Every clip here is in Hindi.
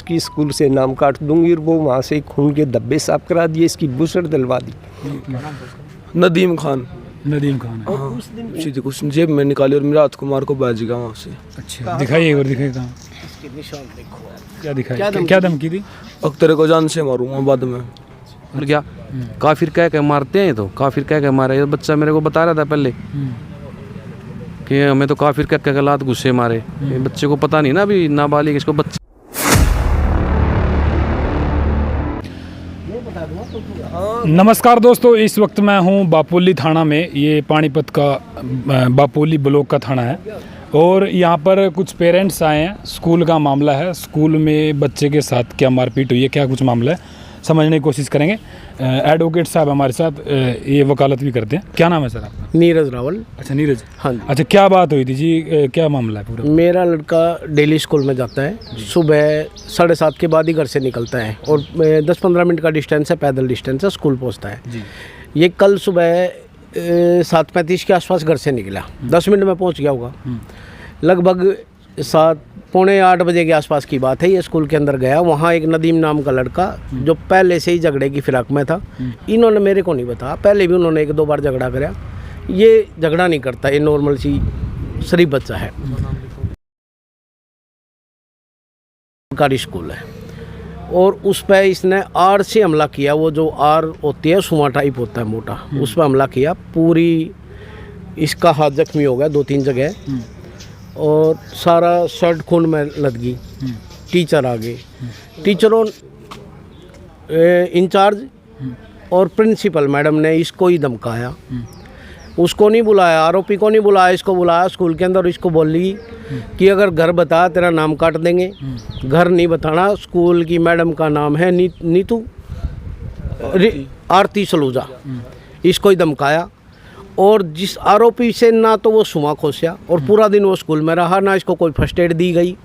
उसकी स्कूल से नाम काट दूंगी और वो वहाँ से खून के धब्बे साफ करा दिए, इसकी बुशर्ट दिलवा दी। नदीम खान है। और उस दिन सीधे कुछ जेब में निकाली और रात कुमार को बाजी गया वहाँ से। अच्छा, दिखाइए एक बार, दिखाइए कहाँ, इसके निशान देखो आप। क्या दिखाई, क्या धमकी दी? अख्तर को जान से मारूंगा बाद में। और क्या काफिर कह के मारते हैं, तो काफिर कह के मारे। ये बच्चा मेरे को बता रहा था पहले कि हमें तो काफिर कह के लात गुस्से मारे। ये बच्चे को पता नहीं ना, अभी नाबालिग इसको बच्चे। नमस्कार दोस्तों, इस वक्त मैं हूं बापोली थाना में। ये पानीपत का बापोली ब्लॉक का थाना है और यहाँ पर कुछ पेरेंट्स आए हैं। स्कूल का मामला है, स्कूल में बच्चे के साथ क्या मारपीट हुई है, क्या कुछ मामला है, समझने की कोशिश करेंगे। एडवोकेट साहब हमारे साथ ये वकालत भी करते हैं। क्या नाम है सर आपका? नीरज रावल। अच्छा नीरज, हाँ जी। अच्छा, क्या बात हुई थी जी, क्या मामला है पूरा? मेरा लड़का डेली स्कूल में जाता है, सुबह 7:30 के बाद ही घर से निकलता है और 10-15 मिनट का डिस्टेंस है, पैदल डिस्टेंस है, स्कूल पहुंचता है जी। ये कल सुबह 7:35 के आसपास घर से निकला, 10 मिनट में पहुंच गया होगा। लगभग 7-पौने-8 बजे के आसपास की बात है। ये स्कूल के अंदर गया, वहाँ एक नदीम नाम का लड़का जो पहले से ही झगड़े की फिराक में था। इन्होंने मेरे को नहीं बताया, पहले भी उन्होंने 1-2 बार झगड़ा कराया। ये झगड़ा नहीं करता, ये नॉर्मल सी शरीफ बच्चा है। सरकारी स्कूल है और उस पर इसने आर से हमला किया। वो जो आर होती है, सुमा टाइप होता है मोटा, उस पर हमला किया। पूरी इसका हाथ जख्मी हो गया 2-3 जगह और सारा शर्ट खून में लग गई। टीचर आ गए, टीचरों इंचार्ज और प्रिंसिपल मैडम ने इसको ही धमकाया। उसको नहीं बुलाया, आरोपी को नहीं बुलाया, इसको बुलाया स्कूल के अंदर। इसको बोली कि अगर घर बता तेरा नाम काट देंगे। घर नहीं बताना। स्कूल की मैडम का नाम है नीतू आरती सलूजा। इसको ही धमकाया और जिस आरोपी से ना तो वो सुमा खोसिया और पूरा दिन वो स्कूल में रहा। ना इसको कोई फर्स्ट एड दी गई,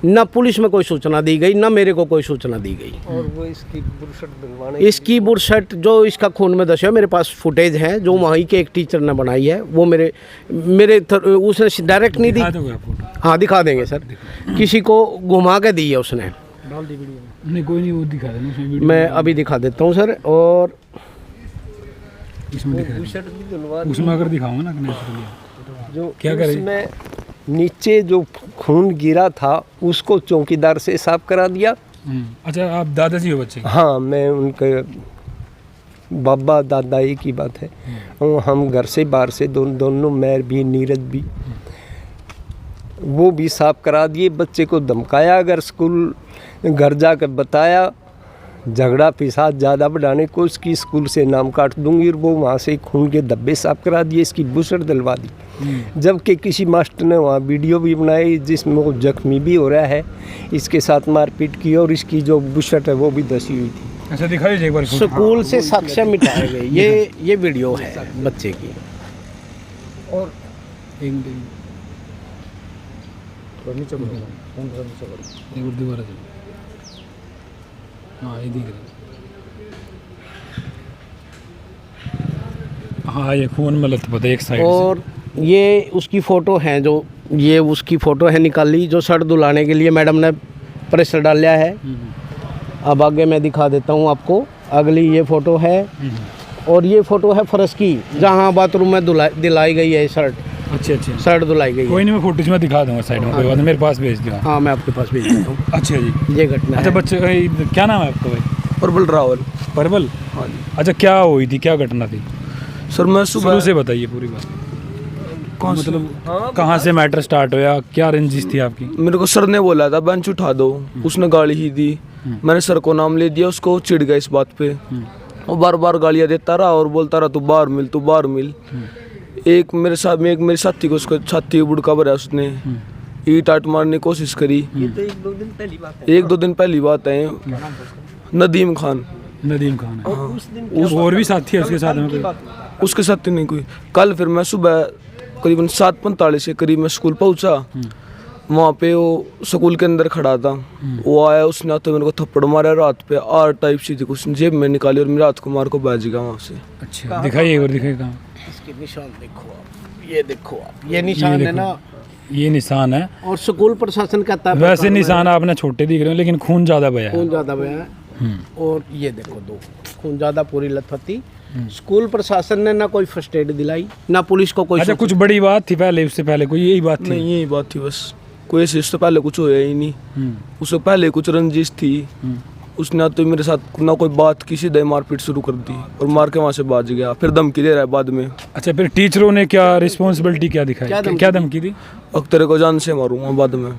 ना पुलिस में कोई सूचना दी गई, ना मेरे को कोई सूचना दी गई। और वो इसकी बुरशट जो इसका खून में दशा है, मेरे पास फुटेज है जो वहीं के एक टीचर ने बनाई है। वो मेरे उसने डायरेक्ट नहीं दी। हाँ दिखा देंगे सर, किसी को घुमा के दी है उसने। नहीं कोई नहीं, वो दिखा देना, मैं अभी दिखा देता हूँ सर। और उसमें अगर दिखाऊंगा ना जो क्या करें, उसमें नीचे जो खून गिरा था उसको चौकीदार से साफ करा दिया। अच्छा, आप दादाजी हो बच्चे? हाँ, मैं उनके बाबा दादा ही की बात है। और हम घर से बाहर से दोनों मैं भी नीरज भी, वो भी साफ करा दिए। बच्चे को धमकाया, अगर स्कूल घर जाकर बताया, झगड़ा फिसाद ज़्यादा बढ़ाने को उसकी स्कूल से नाम काट दूंगी और वो वहाँ से खून के धब्बे साफ करा दिए, इसकी बुशर्ट दिलवा दी। जबकि किसी मास्टर ने वहाँ वीडियो भी बनाई जिसमें वो जख्मी भी हो रहा है, इसके साथ मारपीट की और इसकी जो बुशर्ट है वो भी धसी हुई थी। अच्छा दिखाइए एक बार। स्कूल से साक्ष्य मिटाए गए। ये वीडियो है बच्चे की। और हाँ ये दिख रहा है। हाँ ये खून में लथपथ है एक साइड। और ये उसकी फ़ोटो है, जो ये उसकी फ़ोटो है निकाली, जो शर्ट धुलाने के लिए मैडम ने प्रेशर डाला है। अब आगे मैं दिखा देता हूँ आपको। अगली ये फ़ोटो है और ये फ़ोटो है फर्श की, जहाँ बाथरूम में दिलाई गई है शर्ट। अच्छा, शर्ट धुलाई गई। कोई नहीं, मैं फोटोज में दिखा दूंगा साइड में, कोई बात नहीं, मेरे पास भेज दिया। हाँ मैं आपके पास भेज देता हूँ। अच्छा जी, ये घटना। अच्छा बच्चे, क्या नाम है आपका भाई? परवल रावल। परवल, हाँ जी। अच्छा क्या हुई थी, क्या घटना थी सर? मैं सुबह से बताइए पूरी बात। कौन मतलब कहाँ से मैटर स्टार्ट होया, क्या रंजिश थी आपकी? मेरे को सर ने बोला था बेंच उठा दो, उसने गाली ही दी। मैंने सर को नाम ले दिया, उसको चिढ़ गया इस बात पे। वो बार बार गालियाँ देता रहा और बोलता रहा तू बाहर मिल, तू बाहर मिल। एक मेरे साथी को उसको छाती बुड़का भरा, उसने ईट आट मारने की कोशिश करी। ये तो 1-2 दिन पहली बात है। 1-2 दिन पहली बात है। नदीम खान है। और उस दिन और भी साथी है उसके साथ में? उसके साथ नहीं कोई। कल फिर मैं सुबह करीबन 7:45 के करीब मैं स्कूल पहुंचा। वहाँ पे वो स्कूल के अंदर खड़ा था। वो आया, उसने आते मेरे को थप्पड़ मारा रात पे, आर टाइप सी थी, कुछ जेब में निकाली और रात कुमार को बाजी गया वहाँ से। अच्छा दिखाइए एक बार, दिखाइए कहाँ? इसके निशान देखो आप, ये देखो आप, ये निशान है ना, ये निशान है। और स्कूल प्रशासन कहता है वैसे निशान आपने छोटे दिख रहे हो लेकिन खून ज़्यादा बया है। खून ज़्यादा बया है। और ये देखो 2 खून ज़्यादा, पूरी लथपथी। स्कूल प्रशासन ने ना कोई फर्स्ट एड दिलाई, ना पुलिस को कोई। अच्छा, कुछ बड़ी बात थी पहले, उससे पहले कोई यही बात थी? नहीं, यही बात थी बस, कोई ऐसे इससे पहले कुछ होया ही नहीं। उससे पहले कुछ रंजिश थी, उसने तो मेरे साथ ना कोई बात की, सीधे मारपीट शुरू कर दी और मार के वहाँ से भाग गया, फिर धमकी दे रहा है बाद में। अच्छा, फिर टीचरों ने क्या रिस्पॉन्सिबिलिटी क्या दिखाई, क्या धमकी दी? अब तेरे को जान से मारूंगा बाद में।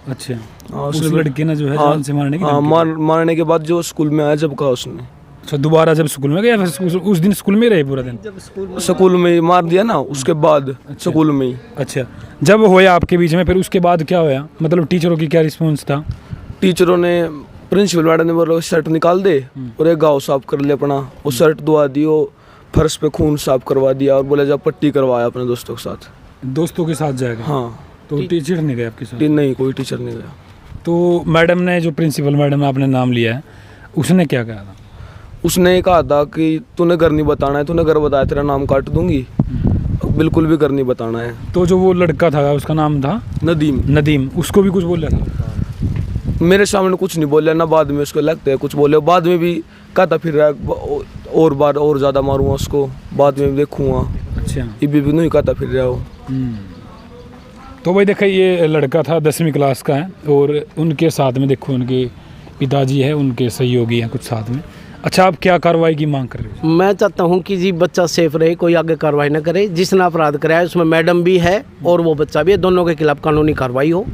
अच्छा, हाँ, उस लड़के ने जो है जान से मारने की धमकी दी। मारने के बाद जो स्कूल में आया जब कहा उसने। अच्छा, दोबारा जब स्कूल में गया फिर उस दिन स्कूल में रहे पूरा दिन? स्कूल में ही मार दिया ना, उसके बाद स्कूल में ही। अच्छा, जब होया आपके बीच में, फिर उसके बाद क्या होया, मतलब टीचरों की क्या रिस्पॉन्स था? टीचरों ने, प्रिंसिपल मैडम ने बोला शर्ट निकाल दे और एक गाँव साफ कर ले अपना। वो शर्ट धुआ दी, वो फर्श पे खून साफ करवा दिया और बोले जब पट्टी करवाया अपने दोस्तों के साथ। दोस्तों के साथ जाएगा? हाँ। तो टीचर नहीं गए आपके साथ? नहीं, कोई टीचर नहीं गया। तो मैडम ने, जो प्रिंसिपल मैडम आपने नाम लिया है, उसने क्या कहा था? उसने कहा था कि तूने घर नहीं बताना है, तूने घर बताया तेरा नाम काट दूंगी, बिल्कुल भी घर नहीं बताना है। तो जो वो लड़का था उसका नाम था नदीम, उसको भी कुछ बोला था? मेरे सामने कुछ नहीं बोला ना, बाद में उसको लगता है कुछ बोले, बाद में भी कहता फिर रहा और बार और ज़्यादा मारूंगा उसको, बाद में देखूंगा। अच्छा, ये भी नहीं कहता फिर रहा हो। तो भाई देखो, ये लड़का था 10वीं क्लास का है और उनके साथ में देखो उनके पिताजी है, उनके सहयोगी हैं कुछ साथ में। अच्छा, आप क्या कार्रवाई की मांग कर रहे हो? मैं चाहता हूँ कि जी बच्चा सेफ रहे, कोई आगे कार्रवाई ना करे। जिसने अपराध कराया उसमें मैडम भी है और वो बच्चा भी है, दोनों के खिलाफ कानूनी कार्रवाई हो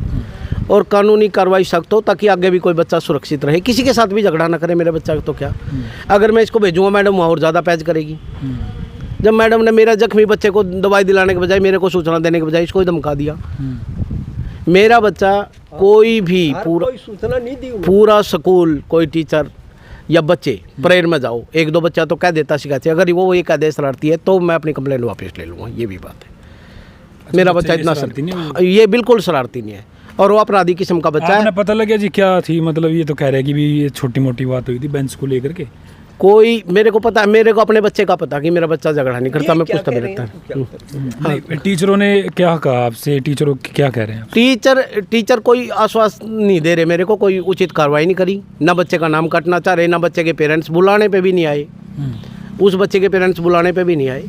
और कानूनी कार्रवाई सख्त हो, ताकि आगे भी कोई बच्चा सुरक्षित रहे, किसी के साथ भी झगड़ा ना करे। मेरे बच्चा तो क्या, अगर मैं इसको भेजूँगा मैडम वहाँ और ज़्यादा पैच करेगी। जब मैडम ने मेरा जख्मी बच्चे को दवाई दिलाने के बजाय, मेरे को सूचना देने के बजाय इसको ही धमका दिया। मेरा बच्चा कोई भी पूरा स्कूल, कोई टीचर या बच्चे प्रेयर में जाओ, 1-2 बच्चा तो कह देता शिकायत, अगर वो ये कह दे शरारती है तो मैं अपनी कंप्लेंट वापस ले लूँगा। ये भी बात है। अच्छा, मेरा बच्चा इतना शरारती नहीं है? ये बिल्कुल शरारती नहीं है और वो अपराधी किस्म का बच्चा है। पता लगे जी क्या थी, मतलब ये तो कह रहे हैं कि भी ये छोटी मोटी बात हुई थी बेंच को लेकर के? कोई मेरे को पता, मेरे को अपने बच्चे का पता कि मेरा बच्चा झगड़ा नहीं करता, मैं पूछता भी रहता है। नहीं, टीचरों ने क्या कहा आपसे? टीचरों क्या कह रहे हैं? टीचर कोई आश्वासन नहीं दे रहे मेरे को, कोई उचित कार्रवाई नहीं करी, ना बच्चे का नाम काटना चाह रहे, ना बच्चे के पेरेंट्स बुलाने पे भी नहीं आए। उस बच्चे के पेरेंट्स बुलाने पे भी नहीं आए।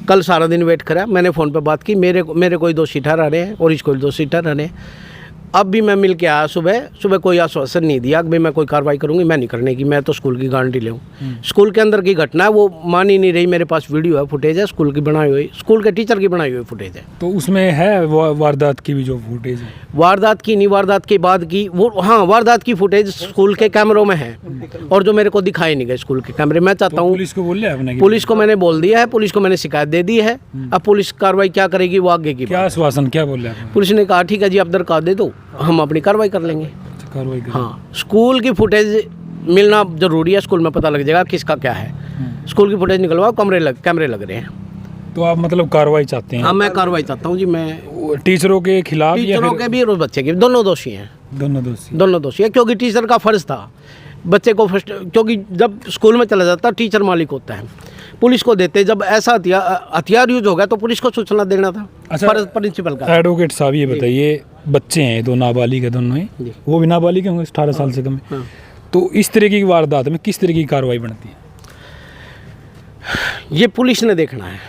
कल सारा दिन वेट करा, मैंने फ़ोन पे बात की, मेरे कोई दोषी ठहरा रहे हैं और इसको दोषी ठहरा रहे हैं। अब भी मैं मिल के आया, सुबह कोई आश्वासन नहीं दिया कि मैं कोई कार्रवाई करूंगी, मैं नहीं करने की, मैं तो स्कूल की गारंटी ले हूँ। स्कूल के अंदर की घटना है, वो मान ही नहीं रही। मेरे पास वीडियो है, फुटेज है, स्कूल की बनाई हुई, स्कूल के टीचर की बनाई हुई फुटेज है। तो उसमें है वारदात की भी जो फुटेज है? वारदात की नहीं, वारदात के बाद की वो, हाँ, वारदात की फुटेज स्कूल के कैमरों में है और जो मेरे को दिखाए नहीं गए स्कूल के कैमरे। मैं चाहता हूँ, पुलिस को बोल लिया आपने? पुलिस को मैंने बोल दिया है, पुलिस को मैंने शिकायत दे दी है। अब पुलिस कार्रवाई क्या करेगी वो आगे की। क्या आश्वासन क्या बोल रहे हैं? पुलिस ने कहा ठीक है जी, आप दरखास्त दे दो, हम अपनी कार्रवाई कर लेंगे। कार्रवाई? हाँ, स्कूल की फुटेज मिलना जरूरी है, स्कूल में पता लग जाएगा किसका क्या है। स्कूल की फुटेज निकलवाओ, कैमरे लग रहे हैं। तो आप मतलब कार्रवाई चाहते हैं? हाँ, मैं कार्रवाई चाहता हूँ जी। मैं टीचरों के खिलाफ? टीचरों के भी और बच्चे के, दोनों दोषी हैं। दोनों दोषी है, क्योंकि टीचर का फर्ज था बच्चे को फर्स्ट, क्योंकि जब स्कूल में चला जाता टीचर मालिक होता है, पुलिस को देते। जब ऐसा हथियार यूज हो गया तो पुलिस को सूचना देना था। अच्छा, फर्ज प्रिंसिपल का। एडवोकेट साहब ये बताइए, बच्चे हैं दो, नाबालिग है दोनों ही, वो भी नाबालिग होंगे, 18 साल से कम है। तो इस तरह की वारदात में किस तरह की कार्रवाई बनती है? ये पुलिस ने देखना है,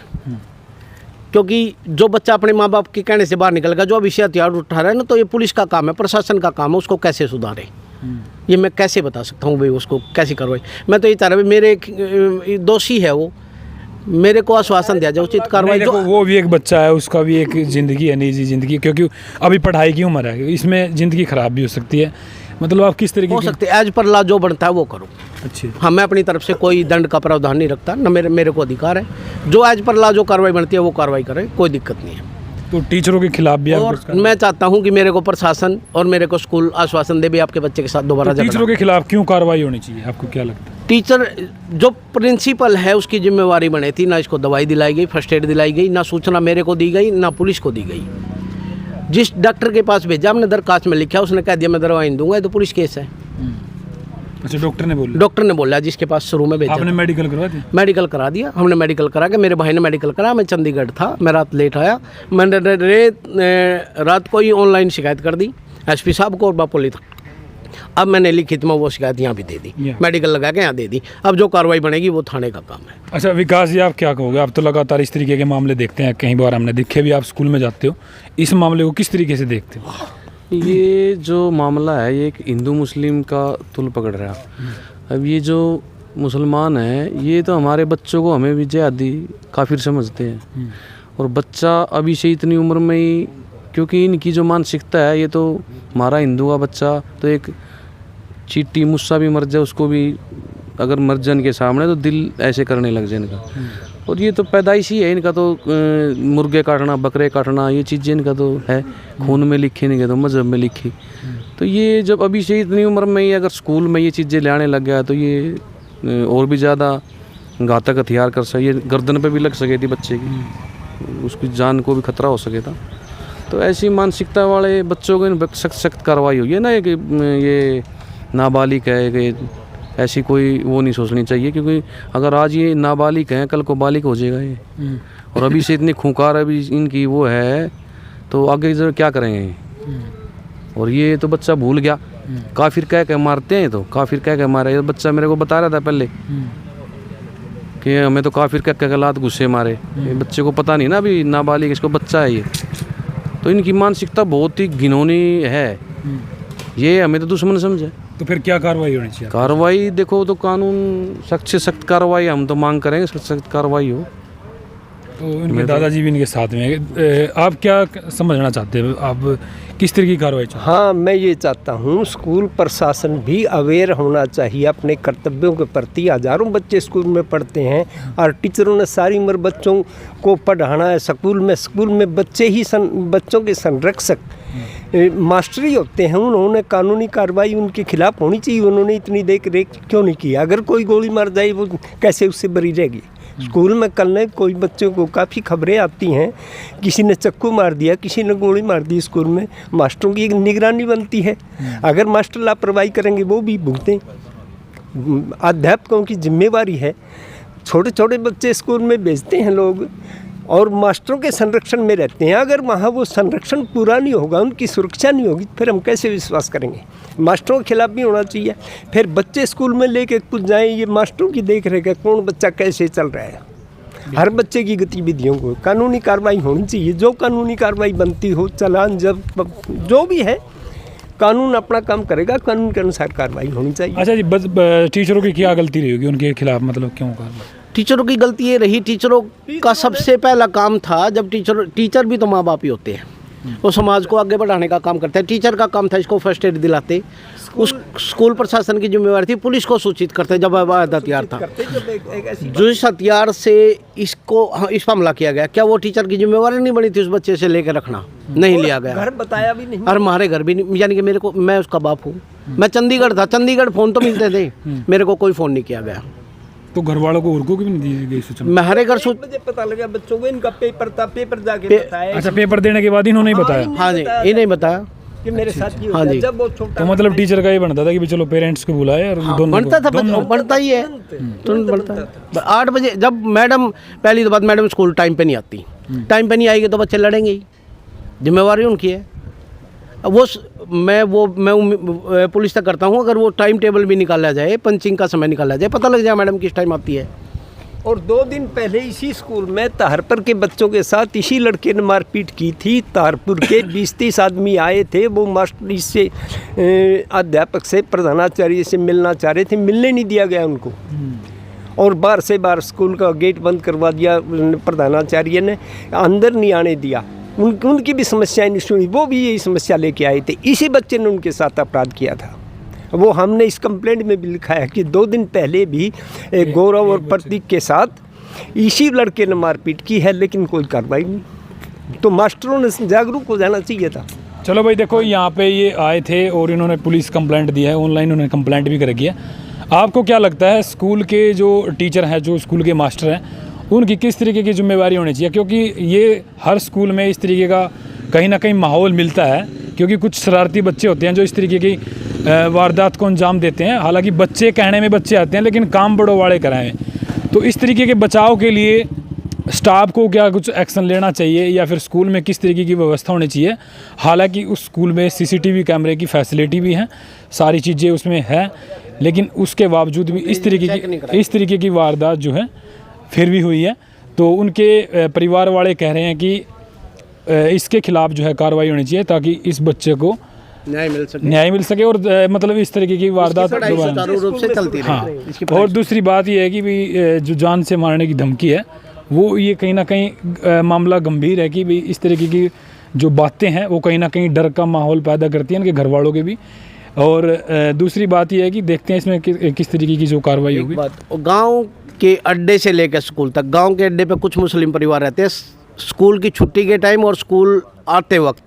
क्योंकि जो बच्चा अपने माँ बाप के कहने से बाहर निकल गया, जो अब इसे हथियार उठा रहा है ना, तो ये पुलिस का काम है, प्रशासन का काम है, उसको कैसे सुधारे। ये मैं कैसे बता सकता हूँ भाई, उसको कैसी कार्रवाई। मैं तो ये चाह रहा हूँ, मेरे दोषी है वो, मेरे को आश्वासन दिया जाए, उचित कार्रवाई। जो वो भी एक बच्चा है, उसका भी एक ज़िंदगी है, निजी ज़िंदगी, क्योंकि अभी पढ़ाई की उम्र है, इसमें ज़िंदगी ख़राब भी हो सकती है। मतलब आप किस तरीके हो सकते एज पर ला जो बनता है वो करो। अच्छी। हाँ, मैं अपनी तरफ से कोई दंड का प्रावधान नहीं रखता, न मेरे को अधिकार है, जो एज पर ला जो कार्रवाई बनती है वो कार्रवाई करे, कोई दिक्कत नहीं है। तो टीचरों के खिलाफ भी और मैं चाहता हूँ कि मेरे को प्रशासन और मेरे को स्कूल आश्वासन दे भी आपके बच्चे के साथ दोबारा। तो टीचरों के खिलाफ क्यों कार्रवाई होनी चाहिए, आपको क्या लगता है? टीचर जो प्रिंसिपल है उसकी जिम्मेवारी बनी थी, ना इसको दवाई दिलाई गई, फर्स्ट एड दिलाई गई, ना सूचना मेरे को दी गई, ना पुलिस को दी गई। जिस डॉक्टर के पास भेजा हमने दरखास्त में लिखा, उसने कह दिया मैं दवाई नहीं दूंगा, ये तो पुलिस केस है। अच्छा, डॉक्टर ने बोला? डॉक्टर ने बोला जिसके पास शुरू में भेजा। आपने मेडिकल करवा दिया? मेडिकल करा दिया हमने, मेडिकल करा के मेरे भाई ने मेडिकल करा, मैं चंडीगढ़ था, मैं रात लेट आया, मैंने रात को ही ऑनलाइन शिकायत कर दी एसपी साहब को और बापोली था। अब मैंने लिखित में वो शिकायत यहाँ भी दे दी, मेडिकल लगा के यहाँ दे दी। अब जो कार्रवाई बनेगी वो थाने का काम है। अच्छा विकास जी, आप क्या कहोगे? आप तो लगातार इस तरीके के मामले देखते हैं, कई बार हमने देखे भी, आप स्कूल में जाते हो, इस मामले को किस तरीके से देखते हो? ये जो मामला है ये एक हिंदू मुस्लिम का तुल पकड़ रहा है। अब ये जो मुसलमान है ये तो हमारे बच्चों को हमें भी जिहादी काफिर समझते हैं, और बच्चा अभी से इतनी उम्र में ही, क्योंकि इनकी जो मानसिकता है, ये तो हमारा हिंदू का बच्चा तो एक चींटी मुस्सा भी मर जाए उसको भी अगर मर जाने के सामने तो दिल ऐसे करने लग जाए इनका। और ये तो पैदाइशी है इनका, तो मुर्गे काटना, बकरे काटना, ये चीज़ें इनका तो है, खून में लिखी, नहीं तो मजहब में लिखी। तो ये जब अभी से इतनी उम्र में ही अगर स्कूल में ये चीज़ें लाने लग गया तो ये और भी ज़्यादा घातक हथियार कर सके, ये गर्दन पे भी लग सके थी बच्चे की, उसकी जान को भी खतरा हो सके था। तो ऐसी मानसिकता वाले बच्चों को इन सख्त कार्रवाई हुई है ना, कि ये नाबालिग है, कि ऐसी कोई वो नहीं सोचनी चाहिए, क्योंकि अगर आज ये नाबालिग हैं कल को बालिग हो जाएगा ये। और अभी से इतनी खूंखार अभी इनकी वो है तो आगे जो क्या करेंगे। और ये तो बच्चा भूल गया, काफिर कह के मारते हैं, तो काफिर कह के मारे। ये बच्चा मेरे को बता रहा था पहले कि हमें तो काफिर कह के लात गुस्से मारे। ये बच्चे को पता नहीं ना अभी नाबालिग, इसको बच्चा है ये, तो इनकी मानसिकता बहुत ही घिनौनी है, ये हमें तो दुश्मन समझे। तो फिर क्या कार्रवाई होनी चाहिए? कार्रवाई देखो तो कानून सख्त से सख्त कार्रवाई हम तो मांग करेंगे, सख्त सख्त कार्रवाई हो। तो इनके दादाजी भी इनके साथ में हैं। आप क्या समझना चाहते हो, आप किस तरह की कार्रवाई चाहते हो? हाँ, मैं ये चाहता हूँ स्कूल प्रशासन भी अवेयर होना चाहिए अपने कर्तव्यों के प्रति। हजारों बच्चे स्कूल में पढ़ते हैं और टीचरों ने सारी उम्र बच्चों को पढ़ाना है स्कूल में बच्चे ही बच्चों के संरक्षक मास्टर होते हैं। उन्होंने कानूनी कार्रवाई उनके खिलाफ होनी चाहिए। उन्होंने इतनी देख रेख क्यों नहीं की? अगर कोई गोली मार जाए वो कैसे उससे बरी रहेगी? स्कूल में कल ने कोई बच्चों को काफ़ी खबरें आती हैं, किसी ने चक्कू मार दिया, किसी ने गोली मार दी स्कूल में। मास्टरों की एक निगरानी बनती है, अगर मास्टर लापरवाही करेंगे वो भी भुगतें। अध्यापकों की जिम्मेवारी है। छोटे छोटे बच्चे स्कूल में भेजते हैं लोग और मास्टरों के संरक्षण में रहते हैं। अगर वहाँ वो संरक्षण पूरा नहीं होगा, उनकी सुरक्षा नहीं होगी, फिर हम कैसे विश्वास करेंगे? मास्टरों के खिलाफ भी होना चाहिए। फिर बच्चे स्कूल में लेके कुछ जाएं, ये मास्टरों की देख रेख है, कौन बच्चा कैसे चल रहा है। हर बच्चे की गतिविधियों को कानूनी कार्रवाई होनी चाहिए। जो कानूनी कार्रवाई बनती हो, चालान जब जो भी है, कानून अपना काम करेगा, कानून के अनुसार कार्रवाई होनी चाहिए। अच्छा जी, बस टीचरों की क्या गलती रही होगी उनके खिलाफ, मतलब क्यों कार्रवाई? टीचरों की गलती ये रही, टीचरों का सबसे पहला काम था, जब टीचर भी तो माँ बाप ही होते हैं, वो समाज को आगे बढ़ाने का काम करते हैं। टीचर का काम था इसको फर्स्ट एड दिलाते, उस स्कूल प्रशासन की जिम्मेवारी थी पुलिस को सूचित करते जब अवैध हथियार था। जिस हथियार से इस पर हमला किया गया, क्या वो टीचर की जिम्मेवारी नहीं बनी थी उस बच्चे से लेकर रखना? नहीं लिया गया, घर बताया भी नहीं। और हमारे घर भी नहीं, यानी कि मेरे को, मैं उसका बाप हूँ, मैं चंडीगढ़ था, चंडीगढ़ फ़ोन तो मिलते थे, मेरे को कोई फ़ोन नहीं किया गया। तो घर वालों को उनको भी नहीं दी गई सूचना? मैं हरे घर मुझे पता लगा बच्चों को, इनका पेपर था, पेपर जाके बताया। अच्छा, पेपर देने के बाद इन्होंने ही बताया? हाँ जी, ये नहीं बताया कि मेरे साथ ये हाँ होता है। जी। जब वो छोटा, तो मतलब टीचर का ये बनता था कि चलो पेरेंट्स को बुलाए और दोनों बनता था, बनता ही है, तुरंत बनता है। 8 बजे जब मैडम, पहली तो बात मैडम स्कूल टाइम पे नहीं आती, टाइम पे नहीं आएगी तो बच्चे लड़ेंगे ही, जिम्मेवारी उनकी है। अब मैं पुलिस तक करता हूँ, अगर वो टाइम टेबल भी निकाला जाए, पंचिंग का समय निकाला जाए, पता लग जाए मैडम किस टाइम आती है। और 2 दिन पहले इसी स्कूल में तारपुर के बच्चों के साथ इसी लड़के ने मारपीट की थी। तारपुर के 20-30 आदमी आए थे, वो मास्टर से अध्यापक से, प्रधानाचार्य से मिलना चाह रहे थे, मिलने नहीं दिया गया उनको, और बाहर से बाहर स्कूल का गेट बंद करवा दिया प्रधानाचार्य ने, अंदर नहीं आने दिया। उनकी भी समस्याएं नहीं सुनी, वो भी यही समस्या लेके आए थे। इसी बच्चे ने उनके साथ अपराध किया था। वो हमने इस कंप्लेंट में भी लिखा है कि 2 दिन पहले भी एक गौरव और प्रतीक के साथ इसी लड़के ने मारपीट की है, लेकिन कोई कार्रवाई नहीं। तो मास्टरों ने जागरूक हो जाना चाहिए था। चलो भाई, देखो यहाँ पे ये आए थे और इन्होंने पुलिस कंप्लेंट दी है, ऑनलाइन उन्होंने कंप्लेंट भी कर है। आपको क्या लगता है स्कूल के जो टीचर हैं, जो स्कूल के मास्टर हैं, उनकी किस तरीके की जिम्मेवारी होनी चाहिए? क्योंकि ये हर स्कूल में इस तरीके का कहीं ना कहीं माहौल मिलता है, क्योंकि कुछ शरारती बच्चे होते हैं जो इस तरीके की वारदात को अंजाम देते हैं। हालांकि बच्चे कहने में बच्चे आते हैं, लेकिन काम बड़ों वाले कराएं। तो इस तरीके के बचाव के लिए स्टाफ को क्या कुछ एक्शन लेना चाहिए, या फिर स्कूल में किस तरीके की व्यवस्था होनी चाहिए? हालांकि उस स्कूल में CCTV कैमरे की फैसिलिटी भी है, सारी चीज़ें उसमें है, लेकिन उसके बावजूद भी इस तरीके की वारदात जो है फिर भी हुई है। तो उनके परिवार वाले कह रहे हैं कि इसके खिलाफ जो है कार्रवाई होनी चाहिए, ताकि इस बच्चे को न्याय मिल सके और मतलब इस तरीके की वारदात सुचारू रूप से चलती रहे। हाँ। और दूसरी बात ये है कि भी जो जान से मारने की धमकी है, वो ये कहीं ना कहीं मामला गंभीर है कि भी इस तरीके की जो बातें हैं वो कहीं ना कहीं डर का माहौल पैदा करती हैं इनके घर वालों के भी। और दूसरी बात ये है कि देखते हैं इसमें किस तरीके की जो कार्रवाई होगी। गांव के अड्डे से लेकर स्कूल तक, गांव के अड्डे पे कुछ मुस्लिम परिवार रहते हैं। स्कूल की छुट्टी के टाइम और स्कूल आते वक्त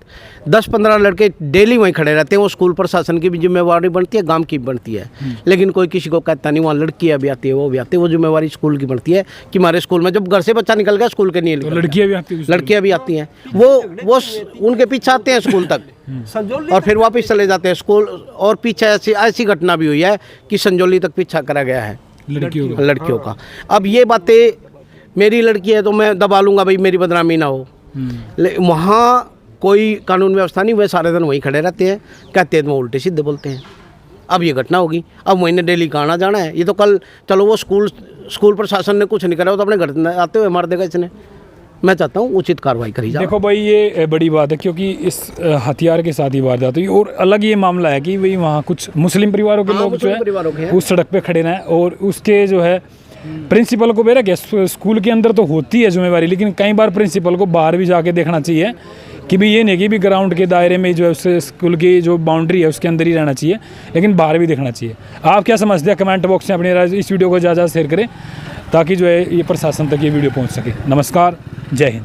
10-15 लड़के डेली वहीं खड़े रहते हैं। वो स्कूल प्रशासन की भी जिम्मेवारी बनती है, गांव की भी बनती है, लेकिन कोई किसी को कहता नहीं। वहाँ लड़कियाँ भी आती है, वो भी आती है, वो जिम्मेवारी स्कूल की बनती है कि हमारे स्कूल में जब घर से बच्चा निकल गया स्कूल के नहीं तो लड़कियाँ भी आती हैं, वो उनके पीछे आते हैं स्कूल तक और फिर वापस चले जाते हैं स्कूल। और पीछे ऐसी घटना भी हुई है कि संजौली तक पीछा करा गया है लड़कियों का। अब ये बातें, मेरी लड़की है तो मैं दबा लूँगा भाई मेरी बदनामी ना हो, वहाँ कोई कानून व्यवस्था नहीं। वे सारे दिन वहीं खड़े रहते हैं, कहते हैं तो वो उल्टे सीधे बोलते हैं। अब ये घटना होगी, अब मैंने डेली कहाँ आना जाना है? ये तो कल चलो वो स्कूल प्रशासन ने कुछ नहीं करा, वो तो अपने घर आते हुए मार देगा इसने। मैं चाहता हूँ उचित कार्रवाई करी जाए। देखो भाई, ये बड़ी बात है, क्योंकि इस हथियार के साथ ही वारदात हुई। और अलग ये मामला है कि भाई वहाँ कुछ मुस्लिम परिवारों के लोग जो है उस सड़क पे खड़े रहें, और उसके जो है प्रिंसिपल को बेरा क्या, स्कूल के अंदर तो होती है जिम्मेवारी, लेकिन कई बार प्रिंसिपल को बाहर भी जाके देखना चाहिए कि भी ये नहीं कि भी ग्राउंड के दायरे में जो है उससे स्कूल की जो बाउंड्री है उसके अंदर ही रहना चाहिए, लेकिन बाहर भी देखना चाहिए। आप क्या समझते हैं? कमेंट बॉक्स में अपनी राय, इस वीडियो को ज़्यादा शेयर करें ताकि जो है ये प्रशासन तक ये वीडियो पहुंच सके। नमस्कार, जय हिंद।